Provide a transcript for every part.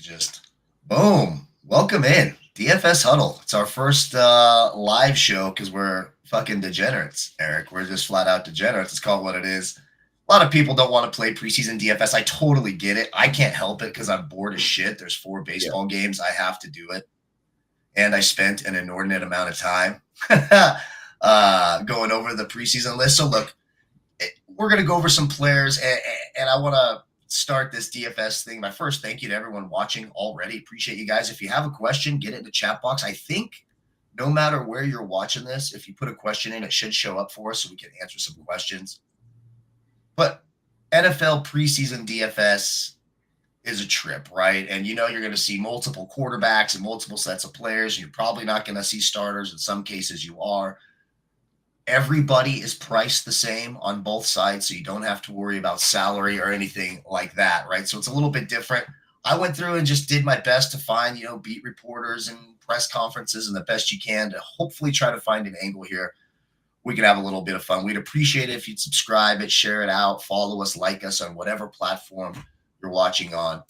Just boom. Welcome in. DFS Huddle. It's our first live show because we're fucking degenerates, Eric. We're just flat out degenerates. It's called what it is. A lot of people don't want to play preseason DFS. I totally get it. I can't help it because I'm bored as shit. There's 4 baseball games. I have to do it. And I spent an inordinate amount of time going over the preseason list. So look, we're going to go over some players, and I want to start this DFS thing. My first thank you to everyone watching already. Appreciate you guys. If you have a question, get it in the chat box. I think no matter where you're watching this, if you put a question in, it should show up for us so we can answer some questions. But NFL preseason DFS is a trip, right? And you know you're going to see multiple quarterbacks and multiple sets of players. You're probably not going to see starters. In some cases you are. Everybody is priced the same on both sides, so you don't have to worry about salary or anything like that, right? So it's a little bit different. I went through and just did my best to find, beat reporters and press conferences and the best you can to hopefully try to find an angle here. We can have a little bit of fun. We'd appreciate it if you'd subscribe it, share it out, follow us, like us on whatever platform you're watching on.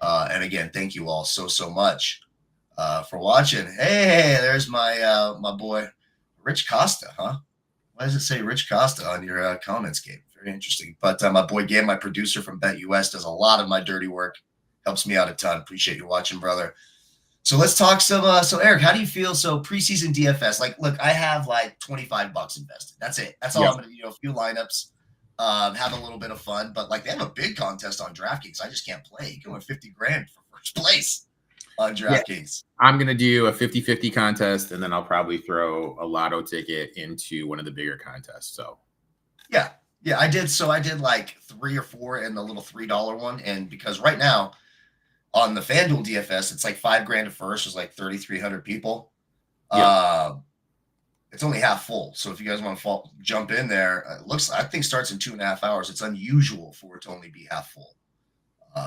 And again, thank you all so much for watching. Hey, there's my boy, Rich Costa, huh? Why does it say Rich Costa on your comments, Gabe? Very interesting. But my boy Gabe, my producer from BetUS, does a lot of my dirty work. Helps me out a ton. Appreciate you watching, brother. So let's talk some. So Eric, how do you feel? So preseason DFS, like, look, I have like $25 invested. That's it. That's all I'm gonna do. A few lineups, have a little bit of fun. But like, they have a big contest on Draftkings. I just can't play. You can win $50,000 for first place on Draftkings. I'm going to do a 50-50 contest, and then I'll probably throw a lotto ticket into one of the bigger contests. So, yeah, I did. So I did like 3 or 4 in the little $3 one. And because right now on the Fanduel DFS, it's like $5,000 at first. It's like 3,300 people. It's only half full. So if you guys want to jump in there, I think starts in 2.5 hours. It's unusual for it to only be half full.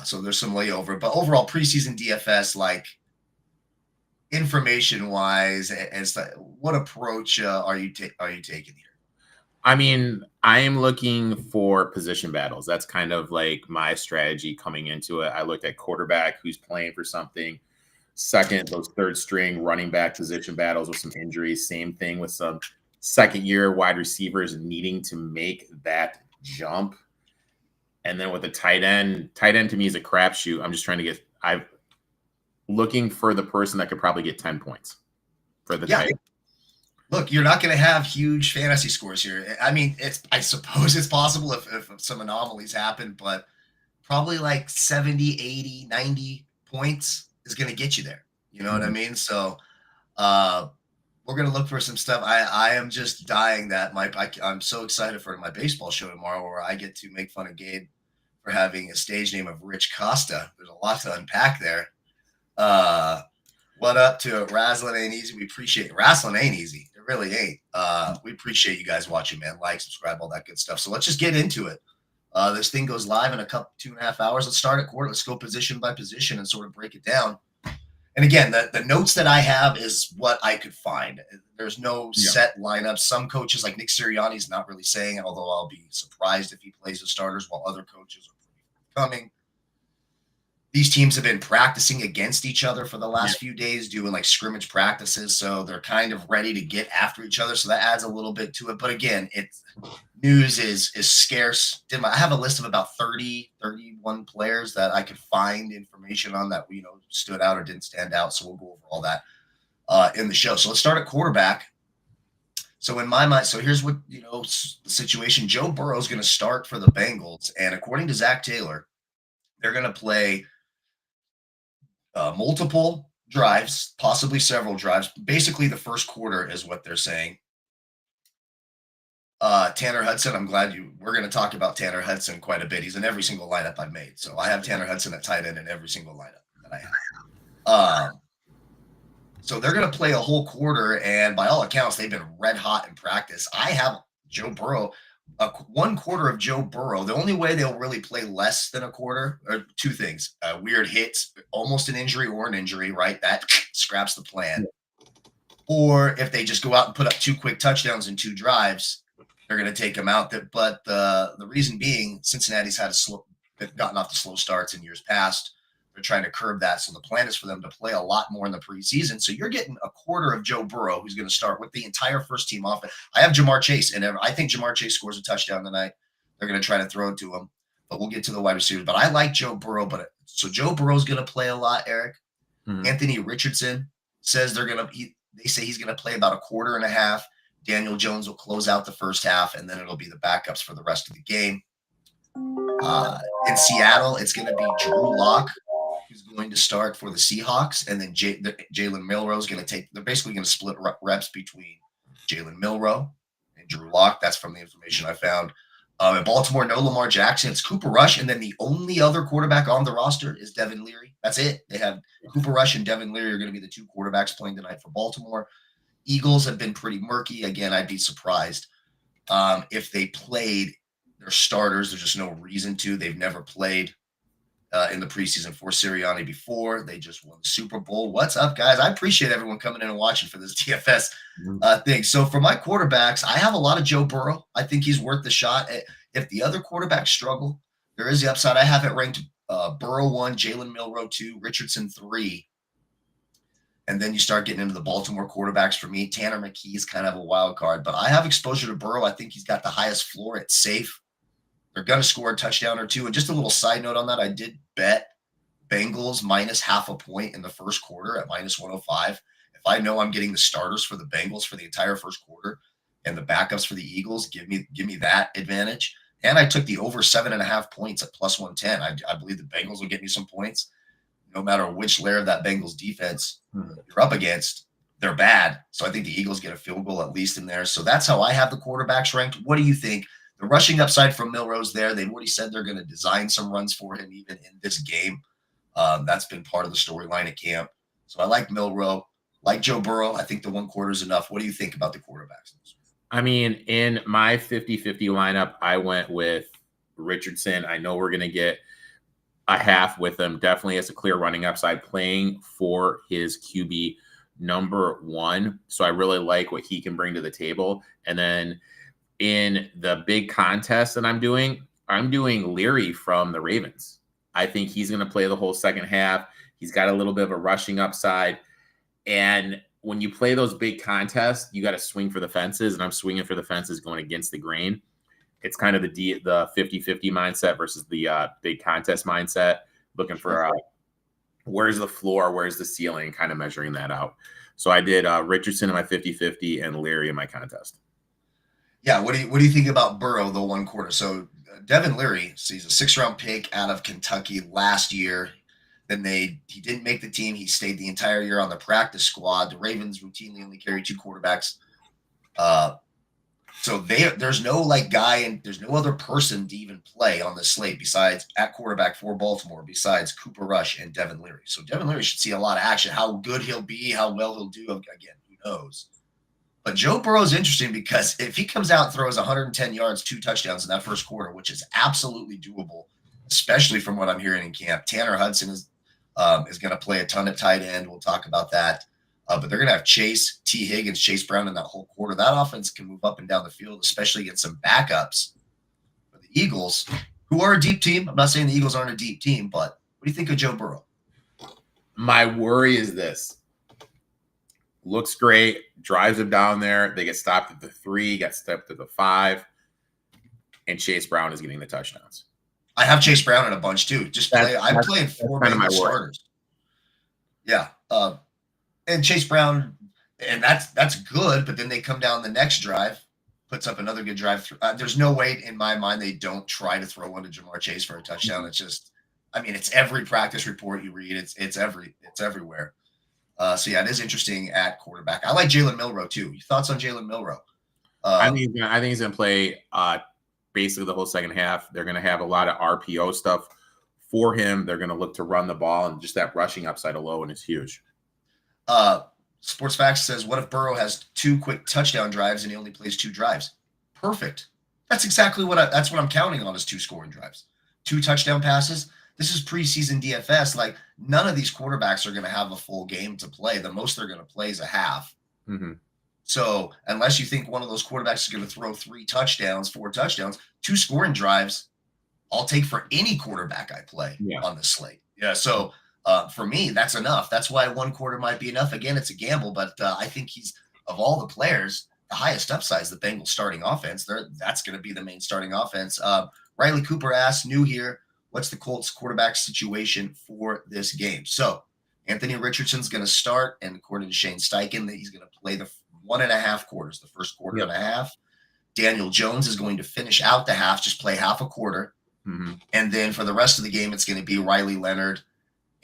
So there's some layover, but overall preseason DFS, like information wise, what approach are you taking here? I mean, I am looking for position battles. That's kind of like my strategy coming into it. I looked at quarterback who's playing for something. Second, those third string running back position battles with some injuries. Same thing with some second year wide receivers needing to make that jump. And then with the tight end to me is a crapshoot. I'm just trying to I'm looking for the person that could probably get 10 points for the tight end. Look, you're not going to have huge fantasy scores here. I mean, I suppose it's possible if some anomalies happen, but probably like 70, 80, 90 points is going to get you there. You know what I mean? So we're going to look for some stuff. I am just dying that I'm so excited for my baseball show tomorrow where I get to make fun of Gabe for having a stage name of Rich Costa. There's a lot to unpack there. What up to Wrestling Ain't Easy? We appreciate it. Wrestling ain't easy. It really ain't. We appreciate you guys watching, man. Like, subscribe, all that good stuff. So let's just get into it. This thing goes live in 2.5 hours. Let's start at quarter. Let's go position by position and sort of break it down. And again, the notes that I have is what I could find. There's no set lineup. Some coaches like Nick Sirianni's not really saying it, although I'll be surprised if he plays the starters while other coaches are coming. These teams have been practicing against each other for the last few days, doing like scrimmage practices. So they're kind of ready to get after each other. So that adds a little bit to it. But again, news is scarce. I have a list of about 31 players that I could find information on that, stood out or didn't stand out. So we'll go over all that in the show. So let's start at quarterback. So in my mind, so here's what, the situation. Joe Burrow is going to start for the Bengals. And according to Zach Taylor, they're going to play multiple drives, possibly several drives. Basically, the first quarter is what they're saying. Tanner Hudson, we're going to talk about Tanner Hudson quite a bit. He's in every single lineup I've made. So I have Tanner Hudson at tight end in every single lineup that I have. So they're going to play a whole quarter, and by all accounts, they've been red hot in practice. I have Joe Burrow, 1 quarter of Joe Burrow. The only way they'll really play less than a quarter are 2 things. Weird hits, almost an injury or an injury, right? That scraps the plan. Or if they just go out and put up 2 quick touchdowns in 2 drives, they're going to take them out. But the reason being, Cincinnati's gotten off the slow starts in years past. They're trying to curb that. So the plan is for them to play a lot more in the preseason. So you're getting a quarter of Joe Burrow, who's going to start with the entire first team offense. I have Jamar Chase, and I think Jamar Chase scores a touchdown tonight. They're going to try to throw it to him, but we'll get to the wide receivers. But I like Joe Burrow. So Joe Burrow's going to play a lot, Eric. Mm-hmm. Anthony Richardson says they say he's going to play about a quarter and a half. Daniel Jones will close out the first half, and then it'll be the backups for the rest of the game. In Seattle, it's going to be Drew Lock, who's going to start for the Seahawks, and then Jalen Milroe is going to take. They're basically going to split reps between Jalen Milroe and Drew Lock. That's from the information I found. In Baltimore, no Lamar Jackson. It's Cooper Rush, and then the only other quarterback on the roster is Devin Leary. That's it. They have Cooper Rush and Devin Leary are going to be the two quarterbacks playing tonight for Baltimore. Eagles have been pretty murky. Again, I'd be surprised if they played their starters. There's just no reason to. They've never played in the preseason for Sirianni before. They just won the Super Bowl. What's up, guys? I appreciate everyone coming in and watching for this DFS thing. So for my quarterbacks, I have a lot of Joe Burrow. I think he's worth the shot. If the other quarterbacks struggle, there is the upside. I have it ranked Burrow 1, Jalen Milroe 2, Richardson 3. And then you start getting into the Baltimore quarterbacks. For me, Tanner McKee is kind of a wild card. But I have exposure to Burrow. I think he's got the highest floor. It's safe. They're going to score a touchdown or two. And just a little side note on that, I did bet Bengals minus half a point in the first quarter at minus 105. If I know I'm getting the starters for the Bengals for the entire first quarter and the backups for the Eagles, give me that advantage. And I took the over 7.5 points at plus 110. I believe the Bengals will get me some points. No matter which layer of that Bengals defense you're up against, they're bad. So I think the Eagles get a field goal at least in there. So that's how I have the quarterbacks ranked. What do you think? The rushing upside from Milroe's there. They've already said they're going to design some runs for him even in this game. That's been part of the storyline at camp. So I like Milroe, like Joe Burrow. I think the one quarter is enough. What do you think about the quarterbacks? I mean, in my 50-50 lineup, I went with Richardson. I know we're going to get a half with him. Definitely has a clear running upside, playing for his QB number 1. So I really like what he can bring to the table. And then in the big contest that I'm doing Leary from the Ravens. I think he's going to play the whole second half. He's got a little bit of a rushing upside. And when you play those big contests, you got to swing for the fences. And I'm swinging for the fences going against the grain. It's kind of the 50-50 mindset versus the big contest mindset, looking for where's the floor, where's the ceiling, kind of measuring that out. So I did Richardson in my 50-50 and Leary in my contest. Yeah, what do you think about Burrow, the one quarter? So Devin Leary, so he's a 6th-round pick out of Kentucky last year. Then he didn't make the team. He stayed the entire year on the practice squad. The Ravens routinely only carry 2 quarterbacks. So there's no guy and there's no other person to even play on the slate besides at quarterback for Baltimore besides Cooper Rush and Devin Leary. So Devin Leary should see a lot of action. How good he'll be, how well he'll do, again, who knows? But Joe Burrow is interesting because if he comes out and throws 110 yards, 2 touchdowns in that first quarter, which is absolutely doable, especially from what I'm hearing in camp, Tanner Hudson is going to play a ton of tight end. We'll talk about that. But they're going to have Chase, T. Higgins, Chase Brown in that whole quarter. That offense can move up and down the field, especially against some backups for the Eagles, who are a deep team. I'm not saying the Eagles aren't a deep team, but what do you think of Joe Burrow? My worry is this. Looks great, drives them down there. They get stopped at the 3, get stopped at the 5, and Chase Brown is getting the touchdowns. I have Chase Brown in a bunch too. I'm playing 4 Bengals starters. Yeah. And Chase Brown, and that's good, but then they come down the next drive, puts up another good drive. There's no way in my mind they don't try to throw one to Jamar Chase for a touchdown. It's just, it's every practice report you read. It's everywhere. So yeah, it is interesting at quarterback. I like Jalen Milroe too. Your thoughts on Jalen Milroe? I think he's going to play basically the whole second half. They're going to have a lot of RPO stuff for him. They're going to look to run the ball, and just that rushing upside alone is huge. Sports Facts says, what if Burrow has 2 quick touchdown drives and he only plays 2 drives? Perfect. That's exactly what I'm counting on is 2 scoring drives, 2 touchdown passes. This is preseason DFS. None of these quarterbacks are going to have a full game to play. The most they're going to play is a half. Mm-hmm. So unless you think one of those quarterbacks is going to throw 3 touchdowns, 4 touchdowns, 2 scoring drives, I'll take for any quarterback I play on the slate. Yeah. So For me, that's enough. That's why 1/4 might be enough. Again, it's a gamble, but I think he's, of all the players, the highest upside is the Bengals starting offense. That's going to be the main starting offense. Riley Cooper asks, new here, what's the Colts quarterback situation for this game? So Anthony Richardson's going to start, and according to Shane Steichen, that he's going to play the 1.5 quarters, the first quarter and a half. Daniel Jones is going to finish out the half, just play half a quarter. Mm-hmm. And then for the rest of the game, it's going to be Riley Leonard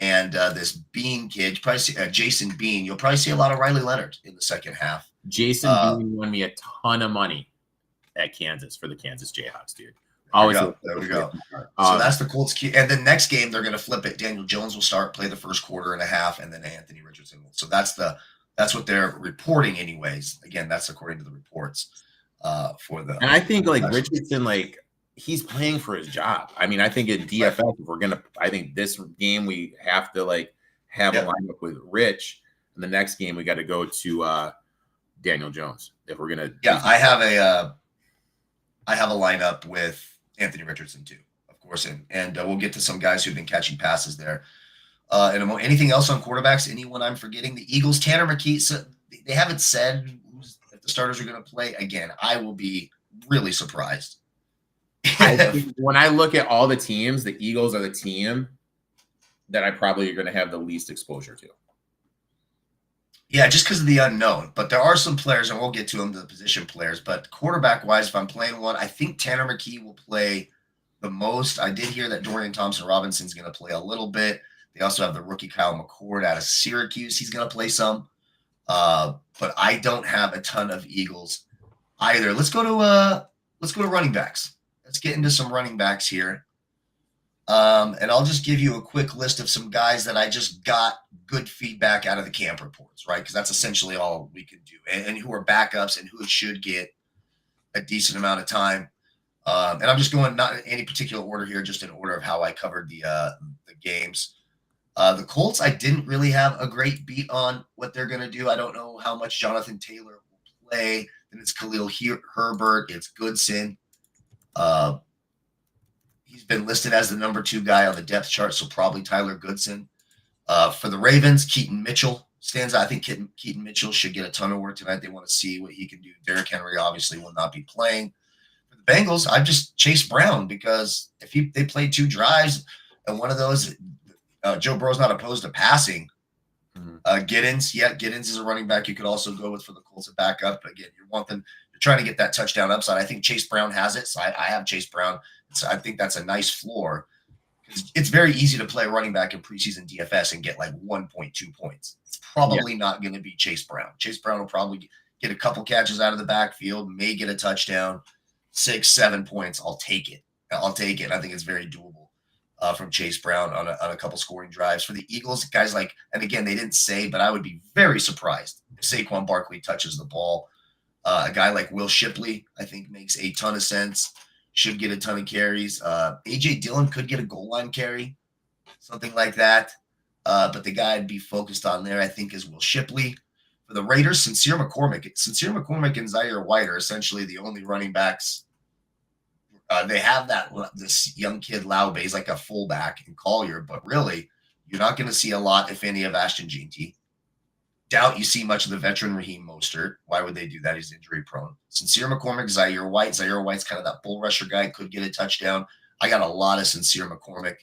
and this Bean kid. Probably see, Jason Bean. You'll probably see a lot of Riley Leonard in the second half. Jason Bean won me a ton of money at Kansas for the Kansas Jayhawks, dude. Always there we go. So that's the Colts key. And the next game, they're going to flip it. Daniel Jones will start, play the first quarter and a half, and then Anthony Richardson will. So that's what they're reporting anyways. Again, that's according to the reports for the. And I think like Richardson, like he's playing for his job. I mean, I think in DFS, if I think this game we have to like have a lineup with Rich, and the next game we got to go to Daniel Jones if we're gonna. Yeah, I have a lineup with Anthony Richardson too, of course, and we'll get to some guys who've been catching passes there. And anything else on quarterbacks? Anyone I'm forgetting? The Eagles, Tanner McKee. So they haven't said if the starters are going to play. Again, I will be really surprised. When I look at all the teams, the Eagles are the team that I probably are going to have the least exposure to. Yeah, just because of the unknown. But there are some players, and we'll get to them, the position players. But quarterback-wise, if I'm playing one, I think Tanner McKee will play the most. I did hear that Dorian Thompson-Robinson's going to play a little bit. They also have the rookie Kyle McCord out of Syracuse. He's going to play some. But I don't have a ton of Eagles either. Let's go to running backs. Let's get into some running backs here. And I'll just give you a quick list of some guys that I just got good feedback out of the camp reports, right? Because that's essentially all we can do. And who are backups and who should get a decent amount of time. And I'm just going not in any particular order here, just in order of how I covered the games. The Colts, I didn't really have a great beat on what they're going to do. I don't know how much Jonathan Taylor will play. Then it's Khalil Herbert. It's Goodson. He's been listed as the number 2 guy on the depth chart, so probably Tyler Goodson. For the Ravens, Keaton Mitchell stands out. I think Keaton Mitchell should get a ton of work tonight. They want to see what he can do. Derrick Henry obviously will not be playing. For the Bengals, I've just Chase Brown because if they played 2 drives and one of those, Joe Burrow's not opposed to passing. Giddens is a running back you could also go with for the Colts at backup. But again, you're trying to get that touchdown upside. I think Chase Brown has it, so I have Chase Brown. So I think that's a nice floor. It's very easy to play running back in preseason DFS and get like 1.2 points. It's probably not going to be Chase Brown. Chase Brown will probably get a couple catches out of the backfield, may get a touchdown, 6-7 points. I'll take it. I think it's very doable from Chase Brown on a couple scoring drives. For the Eagles, guys like, and again, they didn't say, but I would be very surprised if Saquon Barkley touches the ball. A guy like Will Shipley, I think, makes a ton of sense. Should get a ton of carries. A.J. Dillon could get a goal line carry, something like that. But the guy I'd be focused on there, I think, is Will Shipley. For the Raiders, Sincere McCormick and Zaire White are essentially the only running backs. They have this young kid, Laube. He's like a fullback in Collier, but really, you're not going to see a lot, if any, of Ashton Jeanty. Doubt you see much of the veteran Raheem Mostert. Why would they do that? He's injury prone. Sincere McCormick, Zaire White. Zaire White's kind of that bull rusher guy, could get a touchdown. I got a lot of Sincere McCormick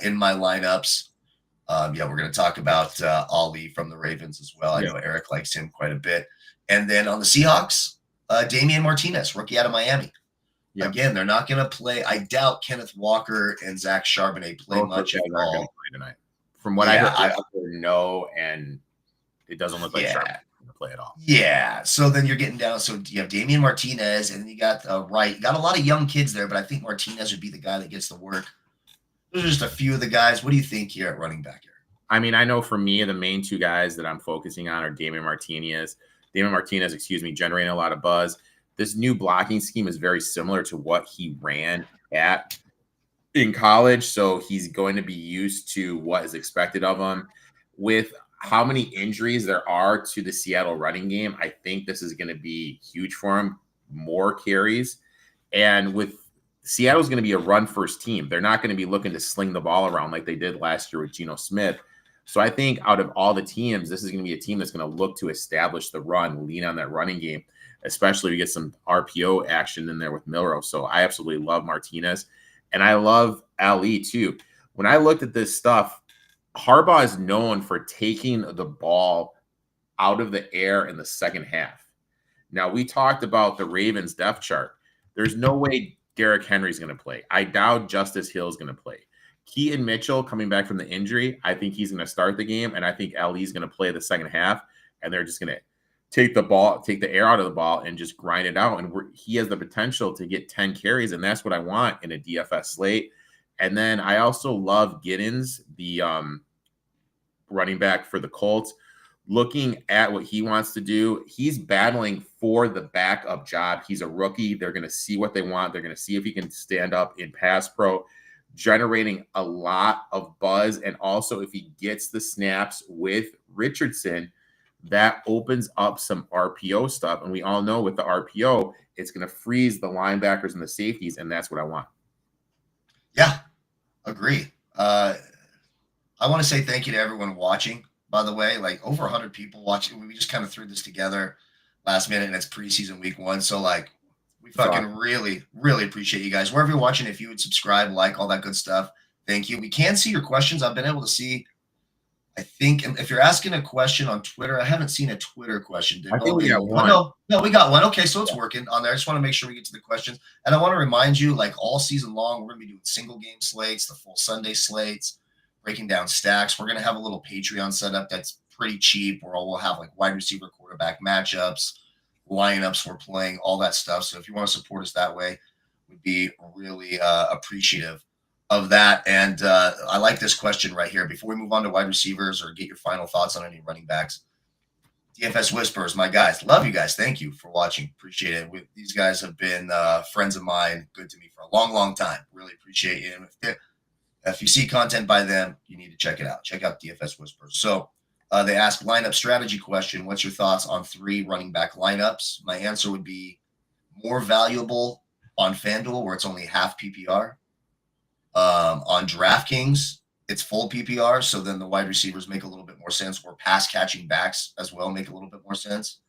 in my lineups. We're going to talk about Ali from the Ravens as well. I know Eric likes him quite a bit. And then on the Seahawks, Damian Martinez, rookie out of Miami. Yep. Again, they're not going to play. I doubt Kenneth Walker and Zach Charbonnet play much at all tonight. From what I heard, no, and it doesn't look like Charbonnet going to play at all. Yeah. So then you're getting down. So you have Damian Martinez, and then you got Wright. You got a lot of young kids there, but I think Martinez would be the guy that gets the work. Those are just a few of the guys. What do you think here at running back here? I mean, I know for me, the main 2 guys that I'm focusing on are Damian Martinez, generating a lot of buzz. This new blocking scheme is very similar to what he ran in college, so he's going to be used to what is expected of him. With how many injuries there are to the Seattle running game, I think this is going to be huge for him, more carries. And with Seattle's going to be a run-first team. They're not going to be looking to sling the ball around like they did last year with Geno Smith. So I think out of all the teams, this is going to be a team that's going to look to establish the run, lean on that running game, especially if you get some RPO action in there with Milroe. So I absolutely love Martinez. And I love Ali too. When I looked at this stuff, Harbaugh is known for taking the ball out of the air in the second half. Now, we talked about the Ravens depth chart. There's no way Derrick Henry's going to play. I doubt Justice Hill is going to play. Keaton Mitchell coming back from the injury, I think he's going to start the game, and I think Ali's going to play the second half, and they're just going to take the air out of the ball and just grind it out. And he has the potential to get 10 carries, and that's what I want in a DFS slate. And then I also love Giddens, the running back for the Colts. Looking at what he wants to do, he's battling for the backup job. He's a rookie. They're going to see what they want. They're going to see if he can stand up in pass pro, generating a lot of buzz. And also, if he gets the snaps with Richardson, that opens up some RPO stuff. And we all know with the RPO, it's going to freeze the linebackers and the safeties, and that's what I want. Yeah, agree. I want to say thank you to everyone watching. By the way, like over 100 people watching. We just kind of threw this together last minute, and it's preseason week 1. So like, we fucking really, really appreciate you guys. Wherever you're watching, if you would subscribe, like, all that good stuff, thank you. We can see your questions. I've been able to see. I think if you're asking a question on Twitter, I haven't seen a Twitter question. I think we got one. No, we got one. Okay, so it's working on there. I just want to make sure we get to the questions. And I want to remind you, like all season long, we're going to be doing single game slates, the full Sunday slates, breaking down stacks. We're going to have a little Patreon setup that's pretty cheap where we'll have like wide receiver quarterback matchups, lineups we're playing, all that stuff. So if you want to support us that way, we'd be really appreciative of that. And I like this question right here. Before we move on to wide receivers or get your final thoughts on any running backs, DFS Whispers, my guys, love you guys. Thank you for watching. Appreciate it. These guys have been friends of mine, good to me for a long, long time. Really appreciate you. If you see content by them, you need to check it out. Check out DFS Whispers. So they ask lineup strategy question. What's your thoughts on 3 running back lineups? My answer would be more valuable on Fanduel, where it's only half PPR. On Draftkings, it's full PPR. So then the wide receivers make a little bit more sense, or pass catching backs as well make a little bit more sense.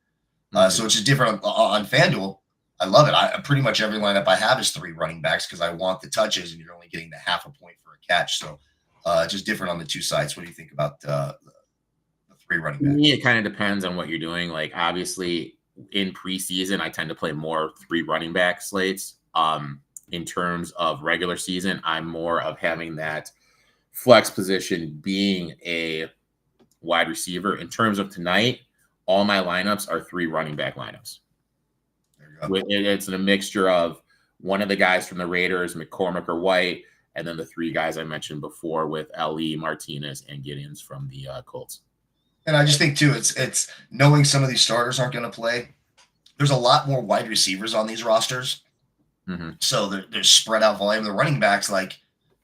So it's just different on Fanduel. I love it. Pretty much every lineup I have is 3 running backs because I want the touches, and you're only getting the half a point for a catch. So just different on the 2 sides. What do you think about the 3 running backs? It kind of depends on what you're doing. Like obviously in preseason, I tend to play more 3 running back slates. In terms of regular season, I'm more of having that flex position being a wide receiver. In terms of tonight, all my lineups are 3 running back lineups. It's a mixture of one of the guys from the Raiders, McCormick or White, and then the 3 guys I mentioned before with Ali, Martinez, and Giddens from the Colts. And I just think too, it's knowing some of these starters aren't going to play. There's a lot more wide receivers on these rosters. Mm-hmm. So there's spread out volume. The running backs, like,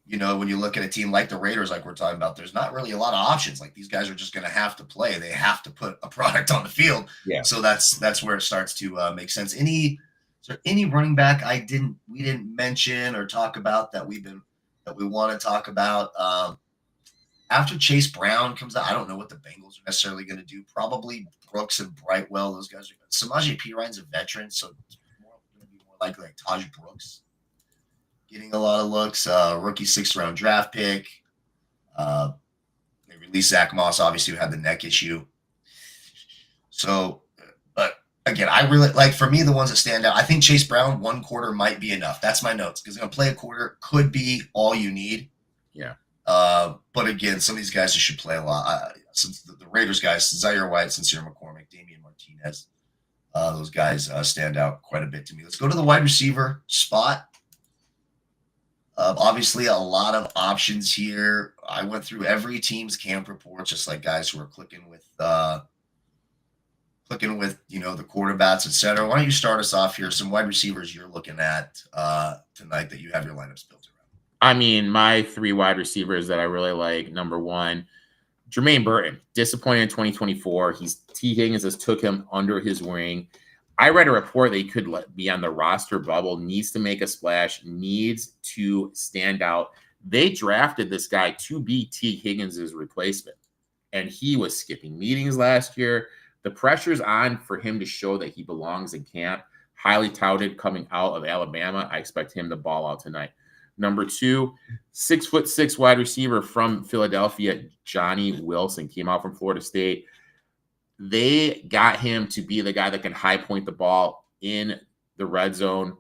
you know, when you look at a team like the Raiders, like we're talking about, there's not really a lot of options. Like these guys are just going to have to play. They have to put a product on the field. Yeah. So that's where it starts to make sense. Is there any running back we didn't mention or talk about that we want to talk about? After Chase Brown comes out, I don't know what the Bengals are necessarily going to do. Probably Brooks and Brightwell. Those guys are. Samaje Perine's a veteran, so it's going to be more likely like Taj Brooks getting a lot of looks. Rookie 6th round draft pick. They released Zach Moss, obviously, who had the neck issue. So, but again, I really like, for me, the ones that stand out. I think Chase Brown 1 quarter might be enough. That's my notes, because going to play a quarter could be all you need. Yeah. But again, some of these guys should play a lot. Since the Raiders guys, Zaire White, Sincere McCormick, Damian Martinez, those guys stand out quite a bit to me. Let's go to the wide receiver spot. Obviously, a lot of options here. I went through every team's camp report, just like guys who are clicking with the quarterbacks, etc. Why don't you start us off here? Some wide receivers you're looking at tonight that you have your lineups built around. I mean, my 3 wide receivers that I really like, number 1, Jermaine Burton, disappointed in 2024. T. Higgins has took him under his wing. I read a report that he could be on the roster bubble, needs to make a splash, needs to stand out. They drafted this guy to be T. Higgins' replacement, and he was skipping meetings last year. The pressure's on for him to show that he belongs in camp. Highly touted coming out of Alabama. I expect him to ball out tonight. Number 2, 6'6" wide receiver from Philadelphia, Johnny Wilson, came out from Florida State. They got him to be the guy that can high point the ball in the red zone,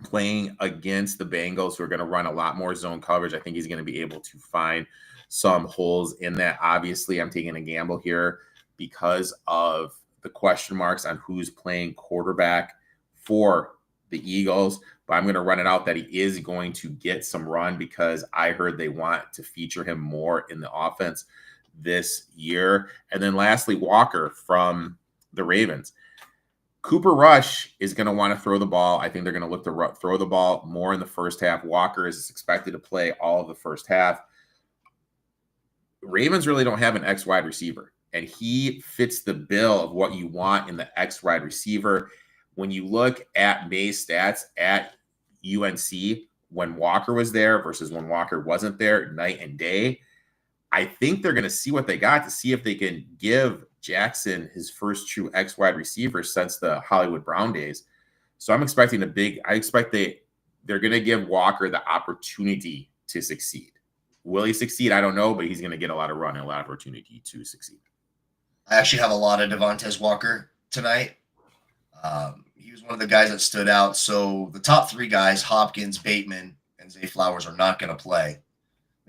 playing against the Bengals, who are going to run a lot more zone coverage. I think he's going to be able to find some holes in that. Obviously, I'm taking a gamble here because of the question marks on who's playing quarterback for the Eagles, but I'm going to run it out that he is going to get some run because I heard they want to feature him more in the offense this year. And then lastly, Walker from the Ravens. Cooper Rush is going to want to throw the ball. I think they're going to look to throw the ball more in the first half. Walker is expected to play all of the first half. Ravens really don't have an X wide receiver, and he fits the bill of what you want in the X wide receiver. When you look at May's stats at UNC, when Walker was there versus when Walker wasn't there, night and day, I think they're going to see what they got to see if they can give Jackson his first true X wide receiver since the Hollywood Brown days. So I'm expecting I expect they're going to give Walker the opportunity to succeed. Will he succeed? I don't know, but he's going to get a lot of run and a lot of opportunity to succeed. I actually have a lot of Devontae Walker tonight. He was one of the guys that stood out. So the top 3 guys, Hopkins, Bateman, and Zay Flowers, are not going to play.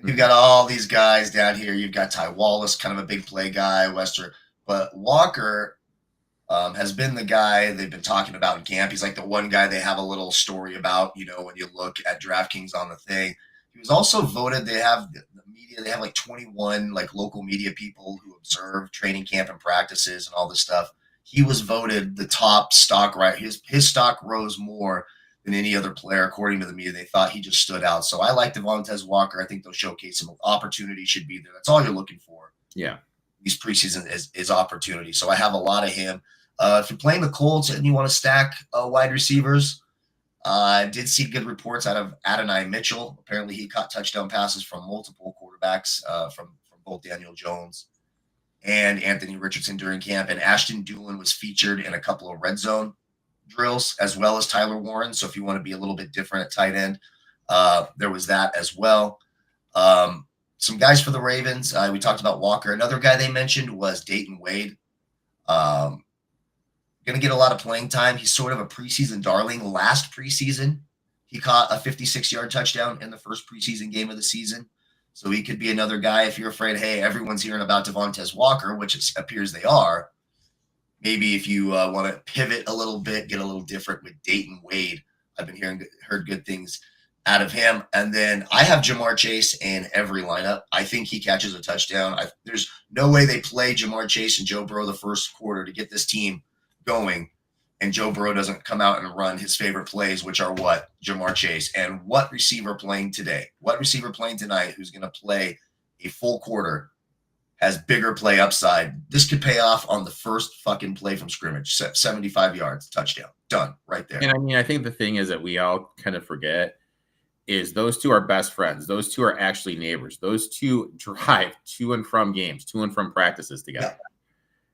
You've got all these guys down here. You've got Ty Wallace, kind of a big play guy, Wester. But Walker has been the guy they've been talking about in camp. He's like the one guy they have a little story about, when you look at Draftkings on the thing. He was also voted. They have the media. They have like 21 like local media people who observe training camp and practices and all this stuff. He was voted the top stock, right? His stock rose more than any other player, according to the media. They thought he just stood out. So I like Devontae Walker. I think they'll showcase him. Opportunity should be there. That's all you're looking for. Yeah. These preseason is opportunity. So I have a lot of him. If you're playing the Colts and you want to stack wide receivers, I did see good reports out of Adonai Mitchell. Apparently he caught touchdown passes from multiple quarterbacks from both Daniel Jones and Anthony Richardson during camp. And Ashton Doolin was featured in a couple of red zone drills, as well as Tyler Warren. So if you want to be a little bit different at tight end, there was that as well. Some guys for the Ravens. We talked about Walker. Another guy they mentioned was Dayton Wade. Going to get a lot of playing time. He's sort of a preseason darling. Last preseason, he caught a 56-yard touchdown in the first preseason game of the season. So he could be another guy if you're afraid, hey, everyone's hearing about Devontae Walker, which it appears they are. Maybe if you want to pivot a little bit, get a little different with Dayton Wade. I've been heard good things out of him. And then I have Jamar Chase in every lineup. I think he catches a touchdown. There's no way they play Jamar Chase and Joe Burrow the first quarter to get this team going, and Joe Burrow doesn't come out and run his favorite plays, which are what? Jamar Chase. And what receiver playing today? What receiver playing tonight who's going to play a full quarter has bigger play upside? This could pay off on the first fucking play from scrimmage. 75 yards, touchdown. Done right there. And I mean, I think the thing is that we all kind of forget is those two are best friends. Those two are actually neighbors. Those two drive to and from games, to and from practices together.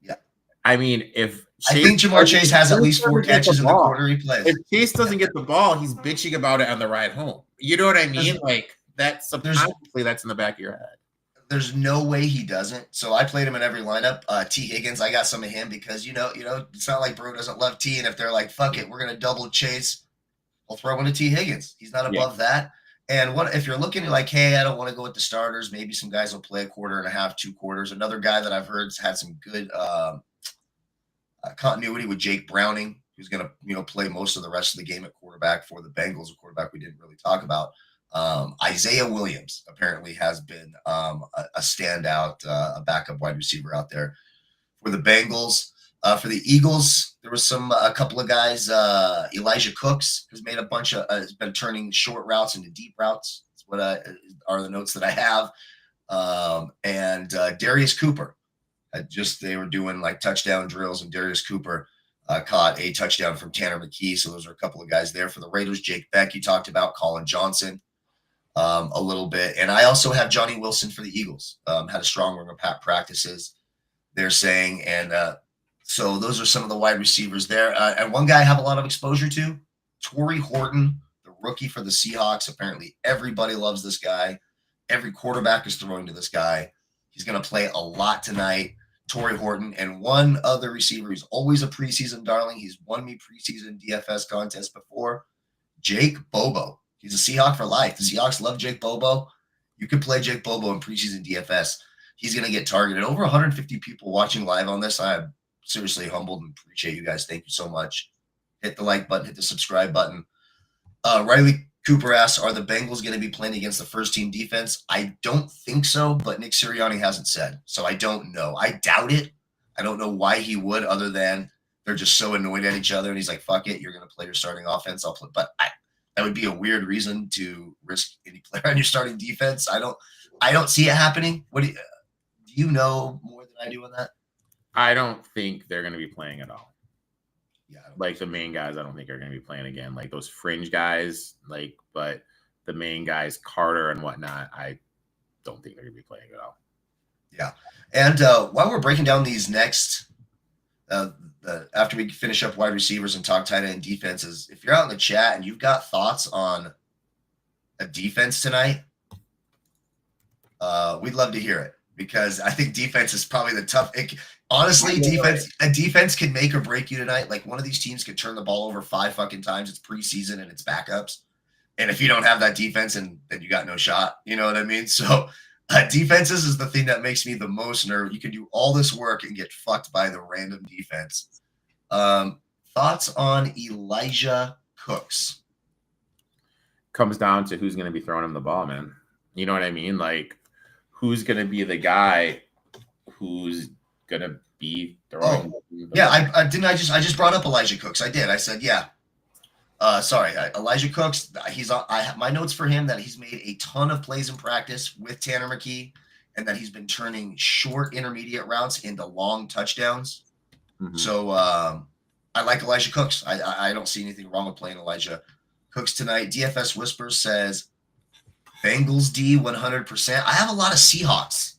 Yeah. I mean, if I think Jamar Chase has at least 4 catches in the quarter he plays. If Chase doesn't get the ball, he's bitching about it on the ride home. You know what I mean? Like that's subconsciously that's in the back of your head. There's no way he doesn't. So I played him in every lineup. T. Higgins, I got some of him because it's not like Burrow doesn't love T. And if they're like, fuck it, we're gonna double Chase, I'll throw one to T. Higgins. He's not above that. And if you're looking at like, hey, I don't want to go with the starters, maybe some guys will play a quarter and a half, 2 quarters. Another guy that I've heard has had some good continuity with Jake Browning, who's going to play most of the rest of the game at quarterback for the Bengals, a quarterback we didn't really talk about. Isaiah Williams apparently has been a standout, a backup wide receiver out there for the Bengals. For the Eagles, there was a couple of guys. Elijah Cooks has made has been turning short routes into deep routes. That's what are the notes that I have. And Darius Cooper. They were doing like touchdown drills, and Darius Cooper caught a touchdown from Tanner McKee. So those are a couple of guys there for the Raiders. Jake Beck, you talked about, Colin Johnson a little bit. And I also have Johnny Wilson for the Eagles. Had a strong run of practices, they're saying. And so those are some of the wide receivers there. And one guy I have a lot of exposure to, Torrey Horton, the rookie for the Seahawks. Apparently everybody loves this guy. Every quarterback is throwing to this guy. He's going to play a lot tonight. Torrey Horton, and one other receiver who's always a preseason darling. He's won me preseason DFS contests before. Jake Bobo. He's a Seahawk for life. The Seahawks love Jake Bobo. You could play Jake Bobo in preseason DFS. He's going to get targeted. Over 150 people watching live on this. I'm seriously humbled and appreciate you guys. Thank you so much. Hit the like button. Hit the subscribe button. Riley Cooper asks, are the Bengals going to be playing against the first-team defense? I don't think so, but Nick Sirianni hasn't said, so I don't know. I doubt it. I don't know why he would, other than they're just so annoyed at each other, and he's like, fuck it, you're going to play your starting offense. I'll play. But that would be a weird reason to risk any player on your starting defense. I don't see it happening. What do you know more than I do on that? I don't think they're going to be playing at all. Yeah, like the main guys, I don't think are going to be playing again. Like those fringe guys, but the main guys, Carter and whatnot, I don't think they're going to be playing at all. Yeah, and while we're breaking down these next, after we finish up wide receivers and talk tight end defenses, if you're out in the chat and you've got thoughts on a defense tonight, we'd love to hear it, because I think defense is probably the tough. Honestly, a defense can make or break you tonight. Like, one of these teams could turn the ball over 5 fucking times. It's preseason and it's backups. And if you don't have that defense, and then you got no shot. You know what I mean? So defenses is the thing that makes me the most nervous. You can do all this work and get fucked by the random defense. Thoughts on Elijah Cooks? Comes down to who's going to be throwing him the ball, man. You know what I mean? Like, who's going to be the guy who's going to be throwing? Yeah, I just brought up Elijah Cooks. I did. I said, yeah. Sorry, Elijah Cooks. I have my notes for him that he's made a ton of plays in practice with Tanner McKee, and that he's been turning short intermediate routes into long touchdowns. Mm-hmm. So I like Elijah Cooks. I don't see anything wrong with playing Elijah Cooks tonight. DFS Whispers says Bengals D 100%. I have a lot of Seahawks.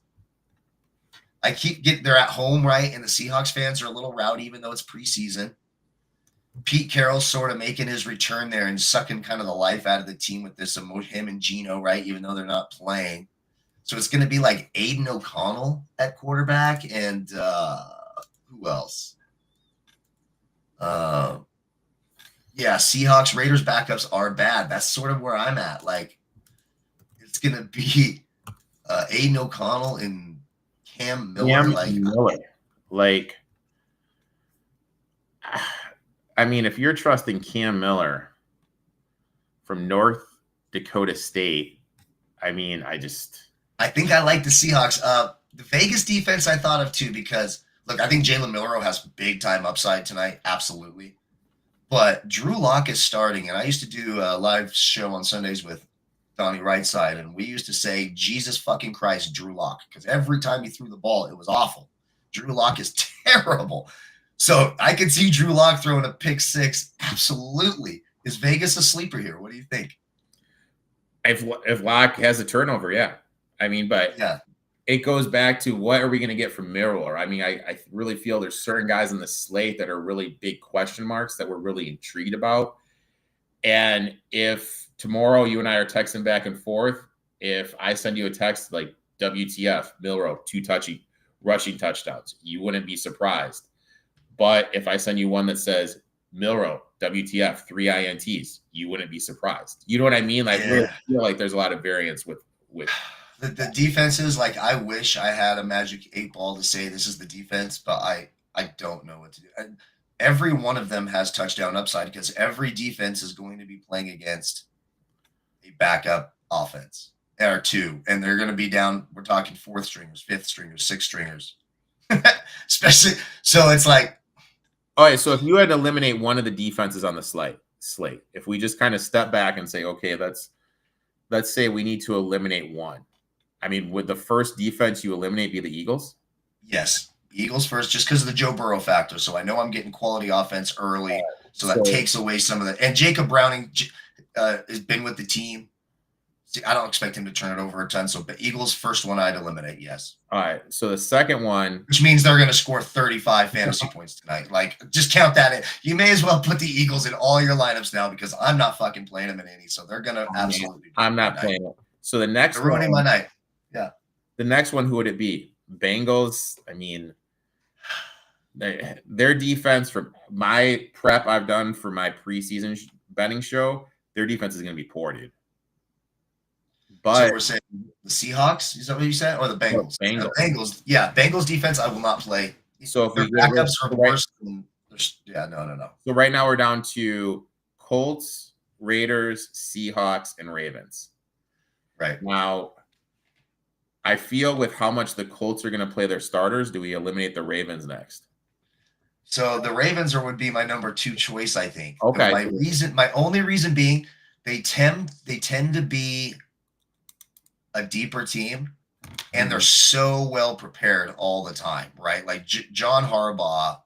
I keep getting, they're at home, right? And the Seahawks fans are a little rowdy, even though it's preseason. Pete Carroll's sort of making his return there and sucking kind of the life out of the team with this him and Geno, right? Even though they're not playing. So it's going to be like Aiden O'Connell at quarterback. And who else? Yeah, Seahawks, Raiders backups are bad. That's sort of where I'm at. Like, it's going to be Aiden O'Connell and Cam Miller. I mean, if you're trusting Cam Miller from North Dakota State, I mean, I think I like the Seahawks. The Vegas defense I thought of too, because look, I think Jalen Milroe has big time upside tonight. Absolutely. But Drew Lock is starting, and I used to do a live show on Sundays with Donnie Rightside, and we used to say, Jesus fucking Christ, Drew Lock, because every time he threw the ball, it was awful. Drew Lock is terrible. So I could see Drew Lock throwing a pick six. Absolutely. Is Vegas a sleeper here? What do you think? If Lock has a turnover, yeah. I mean, but yeah, it goes back to what are we going to get from Miller? I mean, I really feel there's certain guys in the slate that are really big question marks that we're really intrigued about. And if tomorrow you and I are texting back and forth, if I send you a text like WTF, Milroe, 2 rushing touchdowns, you wouldn't be surprised. But if I send you one that says Milroe, WTF, 3 INTs, you wouldn't be surprised. You know what I mean? Like, I really feel like there's a lot of variance with the defenses. Like, I wish I had a magic 8 ball to say this is the defense, but I don't know what to do. Every one of them has touchdown upside, because every defense is going to be playing against a backup offense or 2, and they're going to be down. We're talking 4th stringers, 5th stringers, 6th stringers, especially. So it's like, all right, so if you had to eliminate one of the defenses on the slate, if we just kind of step back and say, okay, let's say we need to eliminate one. I mean, would the first defense you eliminate be the Eagles? Yes. Eagles first, just because of the Joe Burrow factor. So I know I'm getting quality offense early, so that takes away some of the. And Jacob Browning has been with the team. See, I don't expect him to turn it over a ton. So, but Eagles first one I'd eliminate. Yes. All right. So the second one, which means they're going to score 35 fantasy points tonight. Like, just count that in. You may as well put the Eagles in all your lineups now because I'm not fucking playing them in any. So they're going to absolutely. I'm not playing it. So the next they're ruining my night. Yeah. The next one, who would it be? Bengals. I mean, their defense, from my prep I've done for my preseason betting show, their defense is going to be poor, dude. But so we're saying the Seahawks, is that what you said? Or the Bengals? Bengals. The Bengals. Yeah, Bengals defense I will not play. So if their backups are worse than no. So right now we're down to Colts, Raiders, Seahawks, and Ravens. Right. Now, I feel with how much the Colts are going to play their starters, do we eliminate the Ravens next? So the Ravens would be my number 2 choice, I think. Okay. My only reason being they tend to be a deeper team, and they're so well prepared all the time, right? Like John Harbaugh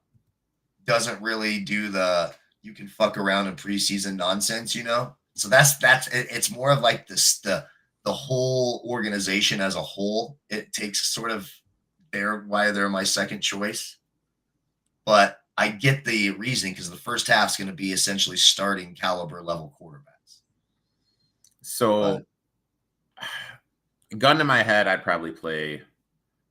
doesn't really do the you can fuck around in preseason nonsense, you know? So that's it's more of like this the whole organization as a whole. It takes sort of why they're my second choice. But I get the reasoning because the first half is going to be essentially starting caliber level quarterbacks. So gun to my head, I'd probably play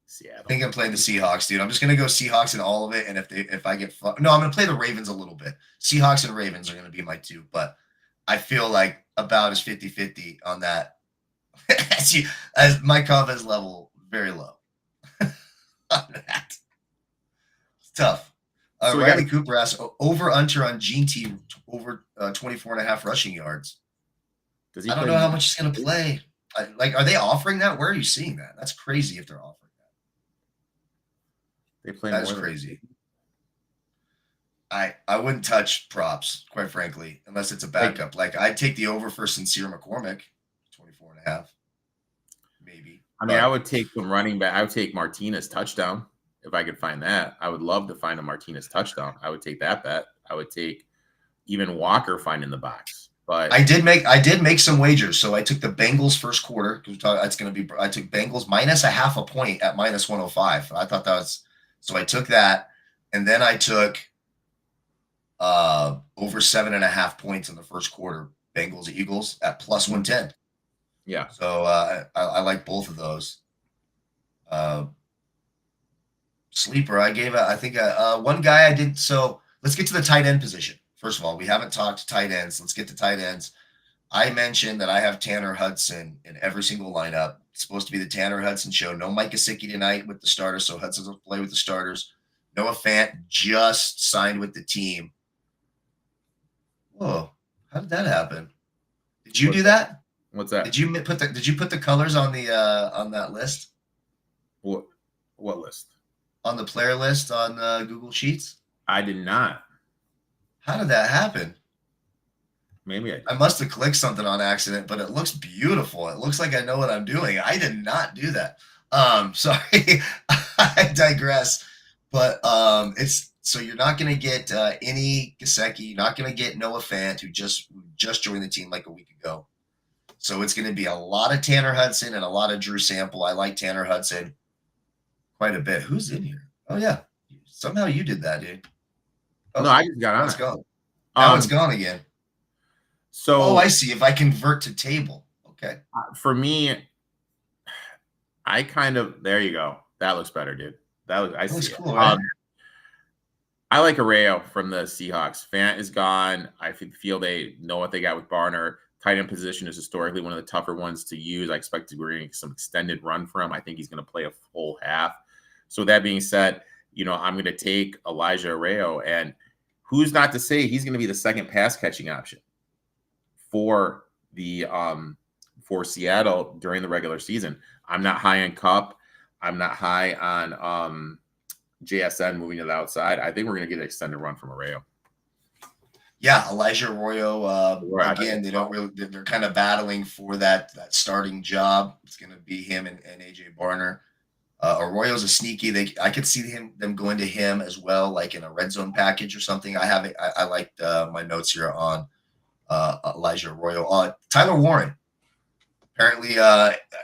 Seattle. I think I'm playing the Seahawks, dude. I'm just going to go Seahawks in all of it. And if I get no, I'm going to play the Ravens a little bit. Seahawks and Ravens are going to be my 2. But I feel like about as 50-50 on that. as my confidence level, very low on that. It's tough. So Riley Cooper asks, over-under on Gene T over 24.5 rushing yards. I don't know how much he's going to play. Are they offering that? Where are you seeing that? That's crazy if they're offering that. They play That's crazy. I wouldn't touch props, quite frankly, unless it's a backup. Like I'd take the over for Sincere McCormick, 24.5, maybe. I mean, I would take some running back. I would take Martinez touchdown if I could find that. I would love to find a Martinez touchdown. I would take that bet. I would take even Walker finding the box. But I did make some wagers. So I took the Bengals first quarter because it's going to be. I took Bengals minus a half a point at minus 105. I thought that was so. I took that, and then I took over 7.5 points in the first quarter. Bengals Eagles at plus 110. Yeah. So I like both of those. Sleeper. I gave I think one guy I did. So let's get to the tight end position. First of all, we haven't talked tight ends. Let's get to tight ends. I mentioned that I have Tanner Hudson in every single lineup. It's supposed to be the Tanner Hudson show. No Mike Gesicki tonight with the starters, so Hudson will play with the starters. Noah Fant just signed with the team. Whoa, how did that happen? Did you do that? What's that? Did you put the colors on the on that list? What list? On the player list on Google Sheets? I did not. How did that happen? Maybe I must have clicked something on accident, but it looks beautiful. It looks like I know what I'm doing. I did not do that. Sorry, I digress. But it's so you're not going to get any Gesicki. You're not going to get Noah Fant, who just joined the team like a week ago. So it's going to be a lot of Tanner Hudson and a lot of Drew Sample. I like Tanner Hudson quite a bit. Who's in here? Oh yeah, somehow you did that, dude. Oh, no, I just got on. It's gone. Now it's gone again. So I see. If I convert to table, okay. For me, I kind of there you go. That looks better, dude. That looks cool. Right? I like Arreo from the Seahawks. Fant is gone. I feel they know what they got with Barner. Tight end position is historically one of the tougher ones to use. I expect we're going to get some extended run for him. I think he's going to play a full half. So that being said, I'm going to take Elijah Arreo, and who's not to say he's going to be the second pass catching option for the for Seattle during the regular season. I'm not high on Kupp. I'm not high on JSN moving to the outside. I think we're going to get an extended run from Arreo. Yeah, Elijah Arroyo. Again, they're kind of battling for that starting job. It's going to be him and AJ Barner. Arroyo's a sneaky. I could see them going to him as well, like in a red zone package or something. I liked my notes here on Elijah Arroyo. Tyler Warren. Apparently,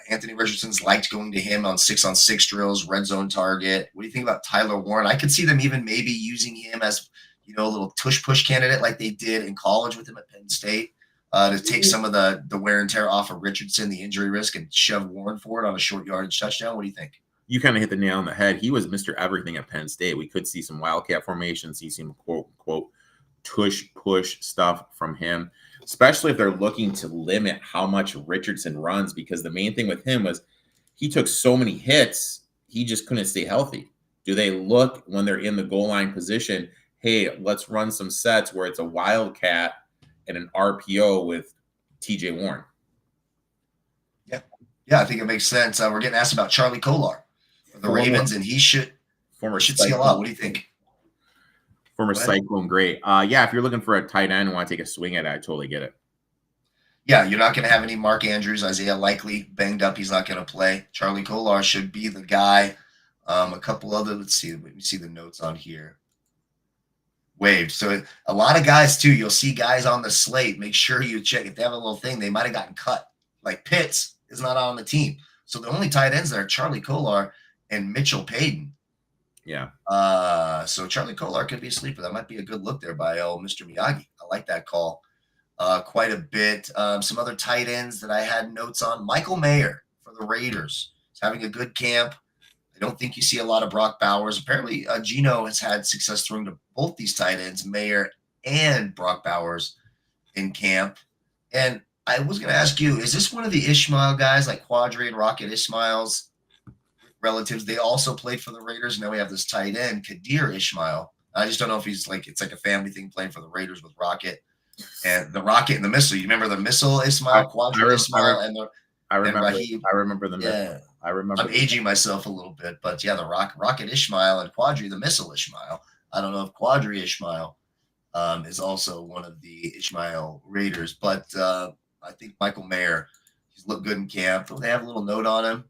Anthony Richardson's liked going to him on 6-on-6 drills, red zone target. What do you think about Tyler Warren? I could see them even maybe using him as, a little tush-push candidate like they did in college with him at Penn State to take some of the wear and tear off of Richardson, the injury risk, and shove Warren forward on a short yardage touchdown. What do you think? You kind of hit the nail on the head. He was Mr. Everything at Penn State. We could see some wildcat formations, see some quote tush-push stuff from him, especially if they're looking to limit how much Richardson runs, because the main thing with him was he took so many hits, he just couldn't stay healthy. Do they look when they're in the goal line position, hey, let's run some sets where it's a wildcat and an RPO with TJ Warren? Yeah, I think it makes sense. We're getting asked about Charlie Kolar, the Ravens, and he should see a lot. What do you think? Former Cyclone great. Yeah, if you're looking for a tight end and want to take a swing at it, I totally get it. Yeah, you're not going to have any Mark Andrews. Isaiah likely banged up. He's not going to play. Charlie Kolar should be the guy. A couple other, let me see the notes on here. Waived. So a lot of guys, too. You'll see guys on the slate. Make sure you check. If they have a little thing, they might have gotten cut. Like Pitts is not on the team. So the only tight ends there are Charlie Kolar and Mitchell Payton. Yeah. So Charlie Kolar could be a sleeper. That might be a good look there by Mr. Miyagi. I like that call quite a bit. Some other tight ends that I had notes on. Michael Mayer for the Raiders. He's having a good camp. I don't think you see a lot of Brock Bowers. Apparently, Gino has had success throwing to both these tight ends, Mayer and Brock Bowers, in camp. And I was going to ask you, is this one of the Ishmael guys like Quadri and Rocket Ishmael's relatives? They also played for the Raiders. Now we have this tight end, Kadir Ishmael. I just don't know if he's it's like a family thing playing for the Raiders with Rocket and the Rocket and the Missile. You remember the Missile Ishmael, Quadri Ishmael, and the I remember. and Raheem. I remember the. Yeah, I remember. I'm aging myself a little bit, but yeah, the Rocket Ishmael and Quadri the Missile Ishmael. I don't know if Quadri Ishmael is also one of the Ishmael Raiders, but I think Michael Mayer, he's looked good in camp. They have a little note on him.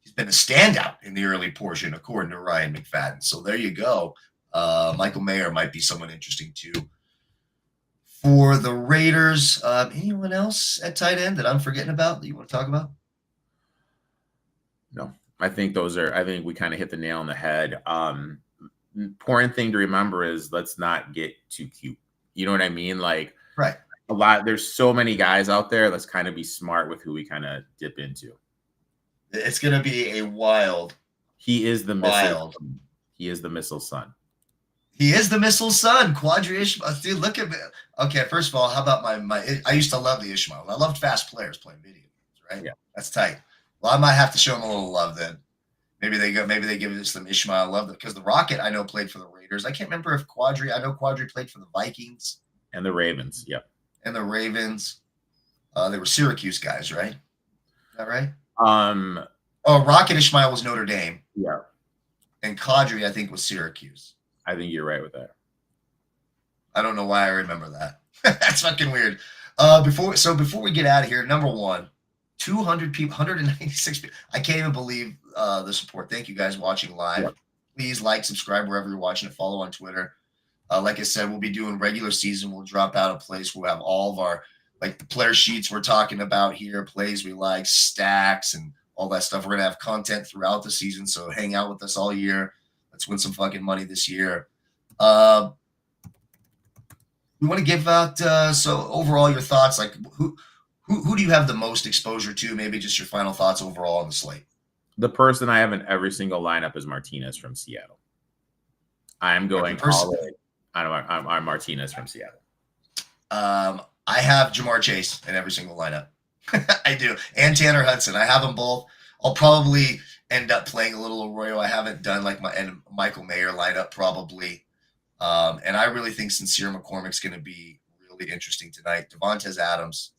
He's been a standout in the early portion, according to Ryan McFadden. So there you go. Michael Mayer might be someone interesting too. For the Raiders, anyone else at tight end that I'm forgetting about that you want to talk about? No, I think we kind of hit the nail on the head. Important thing to remember is let's not get too cute. You know what I mean? Like, right. There's so many guys out there. Let's kind of be smart with who we kind of dip into. It's going to be a wild. He is the missile. He is the missile son. He is the missile son. Quadri Ishmael. Dude, look at me. Okay, first of all, how about I used to love the Ishmael. I loved fast players playing video games, right? Yeah. That's tight. Well, I might have to show him a little love then. Maybe they give us some Ishmael love because the Rocket I know played for the Raiders. I can't remember if I know Quadri played for the Vikings. And the Ravens, yep. And the Ravens. They were Syracuse guys, right? Is that right? Rocket Ishmael was Notre Dame. Yeah. And Quadri, I think, was Syracuse. I think you're right with that. I don't know why I remember that. That's fucking weird. Before we get out of here, number one, 200 people, 196 people. I can't even believe the support. Thank you guys watching live. Yep. Please like, subscribe wherever you're watching it. Follow on Twitter. Like I said, we'll be doing regular season. We'll drop out a place. We'll have all of our the player sheets we're talking about here, plays we like, stacks, and all that stuff. We're going to have content throughout the season, so hang out with us all year. Let's win some fucking money this year. We want to give out, so overall your thoughts, like who do you have the most exposure to? Maybe just your final thoughts overall on the slate. The person I have in every single lineup is Martinez from Seattle. I'm going all in. I'm Martinez from Seattle. I have Jamar Chase in every single lineup. I do. And Tanner Hudson. I have them both. I'll probably end up playing a little Arroyo. I haven't done and Michael Mayer lineup probably. And I really think Sincere McCormick's going to be really interesting tonight. Devontae Adams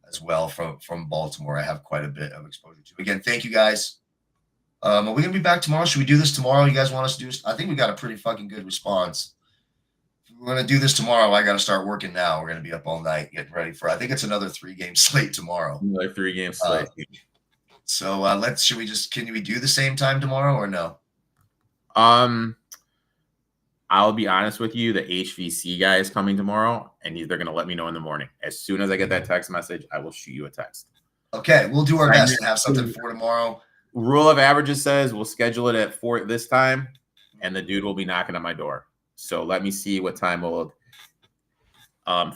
as well from Baltimore. I have quite a bit of exposure to. Again, thank you guys. Are we going to be back tomorrow? Should we do this tomorrow? You guys want us to do this? I think we got a pretty fucking good response. If we're going to do this tomorrow, I got to start working now. We're going to be up all night getting ready for, I think it's another 3-game slate tomorrow. Another 3-game slate. So can we do the same time tomorrow or no? I'll be honest with you. The HVC guy is coming tomorrow, and they're going to let me know in the morning. As soon as I get that text message, I will shoot you a text. Okay, we'll do our best to have something for tomorrow. Rule of averages says we'll schedule it at 4 this time, and the dude will be knocking on my door. So let me see what time will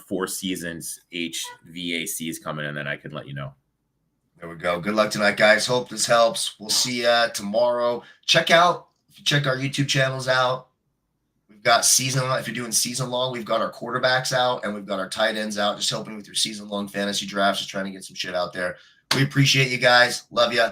Four Seasons HVAC is coming, and then I can let you know. There we go. Good luck tonight, guys. Hope this helps. We'll see you tomorrow. Check our YouTube channels out. We've got if you're doing season long, we've got our quarterbacks out and we've got our tight ends out, just helping with your season long fantasy drafts, just trying to get some shit out there. We appreciate you guys. Love you.